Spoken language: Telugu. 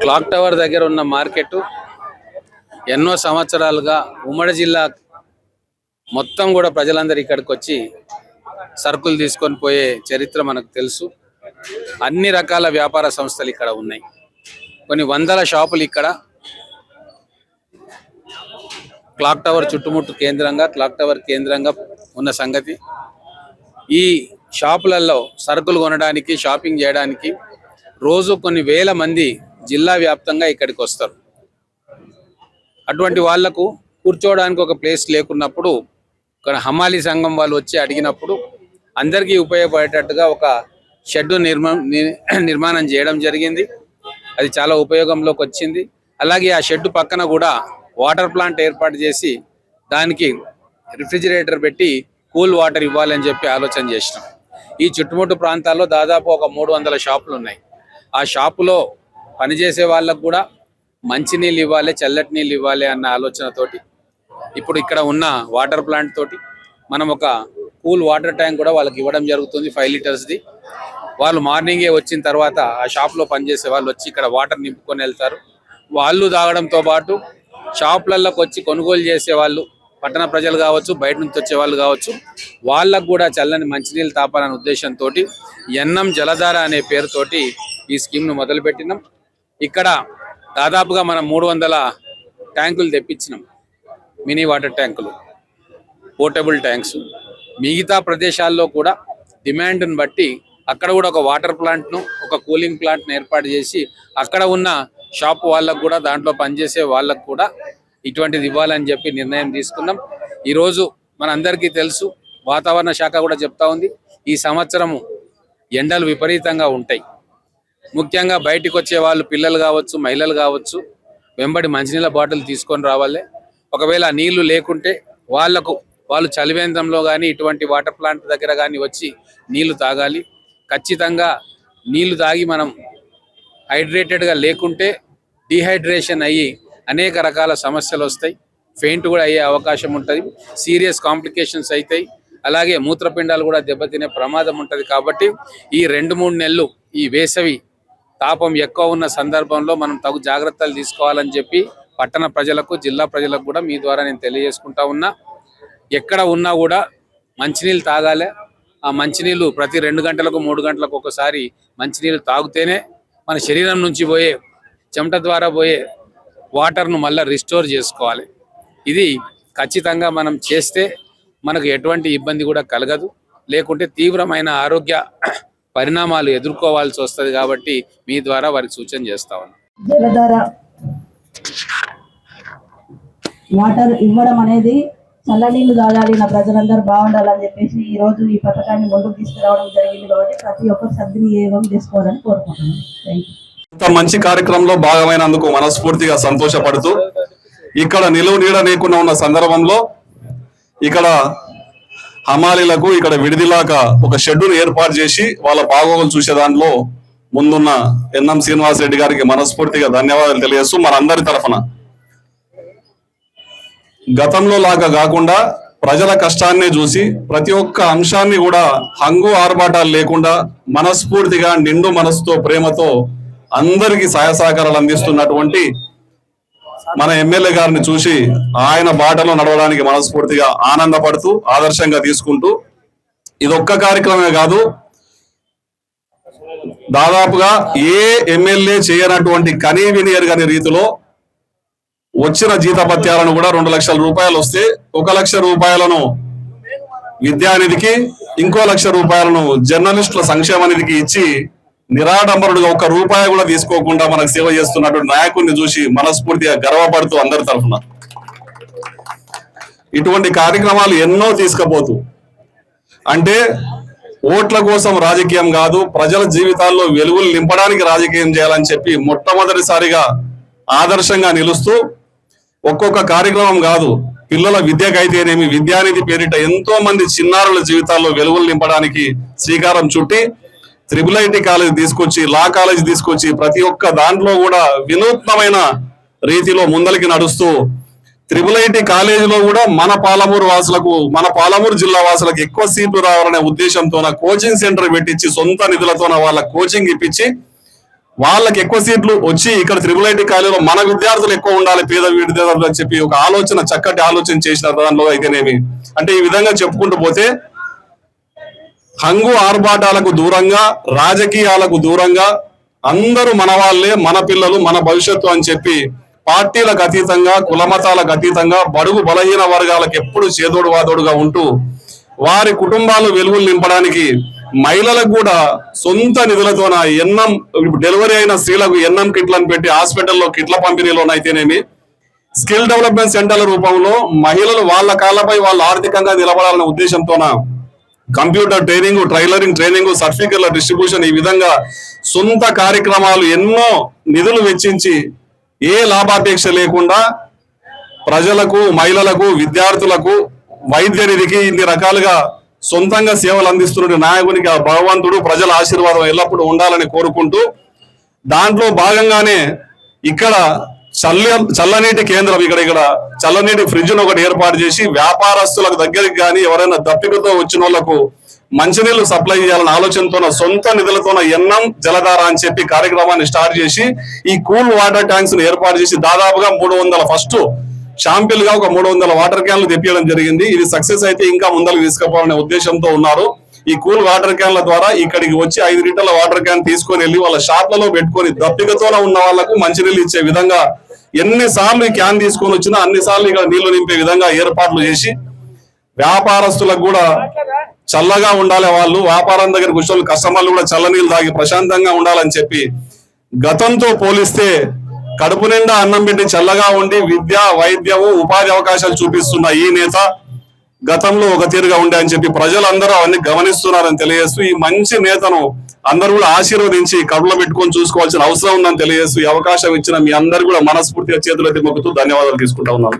క్లాక్ టవర్ దగ్గర ఉన్న మార్కెట్ ఎన్నో సంవత్సరాలుగా ఉమ్మడి జిల్లా మొత్తం కూడా ప్రజలందరూ ఇక్కడికి వచ్చి సరుకులు తీసుకొని పోయే చరిత్ర మనకు తెలుసు. అన్ని రకాల వ్యాపార సంస్థలు ఇక్కడ ఉన్నాయి. కొన్ని వందల షాపులు ఇక్కడ క్లాక్ టవర్ చుట్టుముట్టు క్లాక్ టవర్ కేంద్రంగా ఉన్న సంగతి. ఈ షాపులలో సరుకులు కొనడానికి, షాపింగ్ చేయడానికి రోజు కొన్ని వేల మంది జిల్లా వ్యాప్తంగా ఇక్కడికి వస్తారు. అటువంటి వాళ్లకు కూర్చోవడానికి ఒక ప్లేస్ లేకున్నప్పుడు ఇక్కడ హమాలీ సంఘం వాళ్ళు వచ్చి అడిగినప్పుడు అందరికీ ఉపయోగపడేటట్టుగా ఒక షెడ్ నిర్మాణం చేయడం జరిగింది. అది చాలా ఉపయోగంలోకి వచ్చింది. అలాగే ఆ షెడ్ పక్కన కూడా వాటర్ ప్లాంట్ ఏర్పాటు చేసి దానికి రిఫ్రిజిరేటర్ పెట్టి కూల్ వాటర్ ఇవ్వాలని చెప్పి ఆలోచన చేసినాం. ఈ చుట్టుముట్టు ప్రాంతాల్లో దాదాపు ఒక 300 షాపులు ఉన్నాయి. ఆ షాపులో పనిచేసే వాళ్ళకు కూడా మంచినీళ్ళు ఇవ్వాలి, చల్లటి నీళ్ళు ఇవ్వాలి అన్న ఆలోచనతోటి ఇప్పుడు ఇక్కడ ఉన్న వాటర్ ప్లాంట్ తోటి మనం ఒక కూల్ వాటర్ ట్యాంక్ కూడా వాళ్ళకి ఇవ్వడం జరుగుతుంది, 5 లీటర్స్ది. వాళ్ళు మార్నింగే వచ్చిన తర్వాత ఆ షాప్లో పనిచేసే వాళ్ళు వచ్చి ఇక్కడ వాటర్ నింపుకొని వెళ్తారు. వాళ్ళు తాగడంతో పాటు షాపులలోకి వచ్చి కొనుగోలు చేసే వాళ్ళు, పట్టణ ప్రజలు కావచ్చు, బయట నుంచి వచ్చే వాళ్ళు కావచ్చు, వాళ్ళకు కూడా చల్లని మంచినీళ్ళు తాపాలనే ఉద్దేశంతో ఎన్నం జలధార అనే పేరుతోటి ఈ స్కీమ్ను మొదలుపెట్టినాం. ఇక్కడ దాదాపుగా మనం 300 ట్యాంకులు తెప్పించినాం, మినీ వాటర్ ట్యాంకులు, పోర్టబుల్ ట్యాంక్స్. మిగతా ప్రదేశాల్లో కూడా డిమాండ్ని బట్టి అక్కడ కూడా ఒక వాటర్ ప్లాంట్ను, ఒక కూలింగ్ ప్లాంట్ను ఏర్పాటు చేసి అక్కడ ఉన్న షాప్ వాళ్ళకు కూడా, దాంట్లో పనిచేసే వాళ్ళకు కూడా ఇటువంటిది ఇవ్వాలని చెప్పి నిర్ణయం తీసుకున్నాం. ఈరోజు మనందరికీ తెలుసు, వాతావరణ శాఖ కూడా చెప్తా ఉంది, ఈ సంవత్సరము ఎండలు విపరీతంగా ఉంటాయి. ముఖ్యంగా బయటికి వచ్చే వాళ్ళు, పిల్లలు కావచ్చు, మహిళలు కావచ్చు, వెంబడి మంచినీళ్ళ బాటిల్ తీసుకొని రావాలి. ఒకవేళ నీళ్లు లేకుంటే వాళ్ళు చలివేంద్రంలో కానీ ఇటువంటి వాటర్ ప్లాంట్ దగ్గర కానీ వచ్చి నీళ్లు తాగాలి. ఖచ్చితంగా నీళ్లు తాగి మనం హైడ్రేటెడ్గా లేకుంటే డిహైడ్రేషన్ అయ్యి అనేక రకాల సమస్యలు వస్తాయి. ఫెయింట్ కూడా అయ్యే అవకాశం ఉంటుంది, సీరియస్ కాంప్లికేషన్స్ అవుతాయి. అలాగే మూత్రపిండాలు కూడా దెబ్బతినే ప్రమాదం ఉంటుంది. కాబట్టి ఈ 2-3 నెలలు ఈ వేసవి తాపం ఎక్కువ ఉన్న సందర్భంలో మనం తగు జాగ్రత్తలు తీసుకోవాలని చెప్పి పట్టణ ప్రజలకు, జిల్లా ప్రజలకు కూడా మీ ద్వారా నేను తెలియజేసుకుంటా ఉన్నా. ఎక్కడ ఉన్నా కూడా మంచినీళ్ళు తాగాలి. ఆ మంచినీళ్ళు ప్రతి 2 గంటలకు 3 గంటలకు ఒకసారి మంచినీళ్ళు తాగితేనే మన శరీరం నుంచి పోయే చెమట ద్వారా పోయే వాటర్ను మళ్ళీ రిస్టోర్ చేసుకోవాలి. ఇది ఖచ్చితంగా మనం చేస్తే మనకు ఎటువంటి ఇబ్బంది కూడా కలగదు, లేకుంటే తీవ్రమైన ఆరోగ్య పరిణామాలు ఎదుర్కోవాల్సి వస్తుంది. కాబట్టి మీ ద్వారా వారికి సూచన చేస్తా ఉన్నాం. జలధార వాటర్ ఇవ్వడం అనేది చల్లనీళ్ళు తాగాలి, నా ప్రజలందరూ బాగుండాలని చెప్పేసి ఈ రోజు ఈ పథకాన్ని ముందుకు తీసుకురావడం జరిగింది. కాబట్టి ప్రతి ఒక్కరు సద్వినియోగం చేసుకోవాలని కోరుకుంటున్నాను. ఇంత మంచి కార్యక్రమంలో భాగమైనందుకు మనస్ఫూర్తిగా సంతోషపడుతూ, ఇక్కడ నిలువు నీడ లేకుండా ఉన్న సందర్భంలో ఇక్కడ హమాలీలకు ఇక్కడ విడిదిలాగా ఒక షెడ్యూల్ ఏర్పాటు చేసి వాళ్ళ బాగోగులు చూసే దాంట్లో ముందున్న ఎన్ఎం శ్రీనివాస్ రెడ్డి గారికి మనస్ఫూర్తిగా ధన్యవాదాలు తెలియజేస్తూ మనందరి తరఫున గతంలో లాగా కాకుండా ప్రజల కష్టాన్ని చూసి ప్రతి ఒక్క అంశాన్ని కూడా హంగు ఆర్భాటాలు లేకుండా మనస్ఫూర్తిగా నిండు మనసుతో, ప్రేమతో అందరికీ సహాయ సహకారాలు అందిస్తున్నటువంటి మన ఎమ్మెల్యే గారిని చూసి ఆయన బాటలో నడవడానికి మనస్ఫూర్తిగా ఆనందపడుతూ, ఆదర్శంగా తీసుకుంటూ, ఇదొక్క కార్యక్రమమే కాదు, దాదాపుగా ఏ ఎమ్మెల్యే చేయనటువంటి కనీవిని ఎరుగని రీతిలో వచ్చిన జీతభత్యాలను కూడా 2 లక్షల రూపాయలు వస్తే 1 లక్ష రూపాయలను విద్యానిధికి, ఇంకో 1 లక్ష రూపాయలను జర్నలిస్టుల సంక్షేమ నిధికి ఇచ్చి నిరాడంబరుడుగా 1 రూపాయి కూడా తీసుకోకుండా మనకు సేవ చేస్తున్నటువంటి నాయకుడిని చూసి మనస్ఫూర్తిగా గర్వపడుతూ అందరి తరఫున ఇటువంటి కార్యక్రమాలు ఎన్నో తీసుకుపోతూ, అంటే ఓట్ల కోసం రాజకీయం కాదు, ప్రజల జీవితాల్లో వెలుగులు నింపడానికి రాజకీయం చేయాలని చెప్పి మొట్టమొదటిసారిగా ఆదర్శంగా నిలుస్తూ ఒక్కొక్క కార్యక్రమం కాదు, పిల్లల విద్యకైతేనేమి విద్యానిధి పేరిట ఎంతో మంది చిన్నారుల జీవితాల్లో వెలుగులు నింపడానికి శ్రీకారం చుట్టి IIIT కాలేజ్ తీసుకొచ్చి, లా కాలేజ్ తీసుకొచ్చి ప్రతి ఒక్క దాంట్లో కూడా వినూత్నమైన రీతిలో ముందలికి నడుస్తూ IIIT కాలేజీలో కూడా మన పాలమూరు జిల్లా వాసులకు ఎక్కువ సీట్లు రావాలనే ఉద్దేశంతో కోచింగ్ సెంటర్ పెట్టించి సొంత నిధులతో వాళ్ళ కోచింగ్ ఇప్పించి వాళ్ళకి ఎక్కువ సీట్లు వచ్చి ఇక్కడ త్రిబుల్ ఐటీ కాలేజీలో మన విద్యార్థులు ఎక్కువ ఉండాలి, పేద విద్యార్థులు అని చెప్పి ఒక ఆలోచన, చక్కటి ఆలోచన చేసిన దానిలో అయితేనేమి. అంటే ఈ విధంగా చెప్పుకుంటూ పోతే హంగు ఆర్భాటాలకు దూరంగా, రాజకీయాలకు దూరంగా అందరూ మన వాళ్ళే, మన పిల్లలు, మన భవిష్యత్తు అని చెప్పి పార్టీలకు అతీతంగా, కులమతాలకు అతీతంగా బడుగు బలహీన వర్గాలకు ఎప్పుడు చేదోడు వాదోడుగా ఉంటూ వారి కుటుంబాలు వెలుగులు నింపడానికి మహిళలకు కూడా సొంత నిధులతోన ఎన్నం డెలివరీ అయిన స్త్రీలకు ఎన్నం కిట్లను పెట్టి హాస్పిటల్లో కిట్ల పంపిణీలోనైతేనేమి, స్కిల్ డెవలప్మెంట్ సెంటర్ల రూపంలో మహిళలు వాళ్ళ కాళ్ళపై వాళ్ళు ఆర్థికంగా నిలబడాలనే ఉద్దేశంతోన కంప్యూటర్ ట్రైనింగ్, ట్రైలరింగ్ ట్రైనింగ్, సర్టిఫికెట్ల డిస్ట్రిబ్యూషన్, ఈ విధంగా సొంత కార్యక్రమాలు ఎన్నో నిధులు వెచ్చించి ఏ లాభాపేక్ష లేకుండా ప్రజలకు, మహిళలకు, విద్యార్థులకు, వైద్య నిధికి ఇన్ని రకాలుగా సొంతంగా సేవలు అందిస్తున్న నాయకునికి ఆ భగవంతుడు ప్రజల ఆశీర్వాదం ఎల్లప్పుడూ ఉండాలని కోరుకుంటూ, దాంట్లో భాగంగానే ఇక్కడ చల్లనీటి కేంద్రం, ఇక్కడ చల్లనీటి ఫ్రిడ్జ్ ఒకటి ఏర్పాటు చేసి వ్యాపారస్తులకు దగ్గరికి కానీ ఎవరైనా దప్పికతో వచ్చిన వాళ్ళకు మంచినీళ్లు సప్లై చేయాలన్న ఆలోచనతోన సొంత నిధులతోన ఎన్నం జలధార అని చెప్పి కార్యక్రమాన్ని స్టార్ట్ చేసి ఈ కూల్ వాటర్ ట్యాంక్స్ ను ఏర్పాటు చేసి దాదాపుగా 300 ఫస్ట్ షాంపిల్ గా ఒక 300 వాటర్ క్యాన్లు తెప్పించడం జరిగింది. ఇది సక్సెస్ అయితే ఇంకా ముందరకు తీసుకుపోవాలనే ఉద్దేశంతో ఉన్నారు. ఈ కూల్ వాటర్ క్యాన్ల ద్వారా ఇక్కడికి వచ్చి 5 లీటర్ల వాటర్ క్యాన్ తీసుకొని వెళ్ళి వాళ్ళ షాప్లలో పెట్టుకొని దప్పికతోనే ఉన్న వాళ్ళకు మంచినీళ్ళు ఇచ్చే విధంగా ఎన్నిసార్లు ఈ క్యాన్ తీసుకొని వచ్చినా అన్నిసార్లు ఇక్కడ నీళ్లు నింపే విధంగా ఏర్పాట్లు చేసి వ్యాపారస్తులకు కూడా చల్లగా ఉండాలి, వాళ్ళు వ్యాపారం దగ్గర కూర్చొని కస్టమర్లు కూడా చల్లనీళ్ళు తాగి ప్రశాంతంగా ఉండాలని చెప్పి గతంతో పోలిస్తే కడుపు నిండా అన్నం పెట్టి చల్లగా ఉండి విద్య, వైద్యము, ఉపాధి అవకాశాలు చూపిస్తున్న ఈ నేత గతంలో ఒక తీరుగా ఉండే అని చెప్పి ప్రజలందరూ అవన్నీ గమనిస్తున్నారని తెలియజేస్తూ ఈ మంచి నేతను అందరూ కూడా ఆశీర్వదించి కడుపులో పెట్టుకొని చూసుకోవాల్సిన అవసరం ఉందని తెలియజేస్తూ ఈ అవకాశం ఇచ్చిన మీ అందరూ కూడా మనస్ఫూర్తిగా చేతులెత్తి మొక్కుతూ ధన్యవాదాలు తీసుకుంటా ఉన్నాను.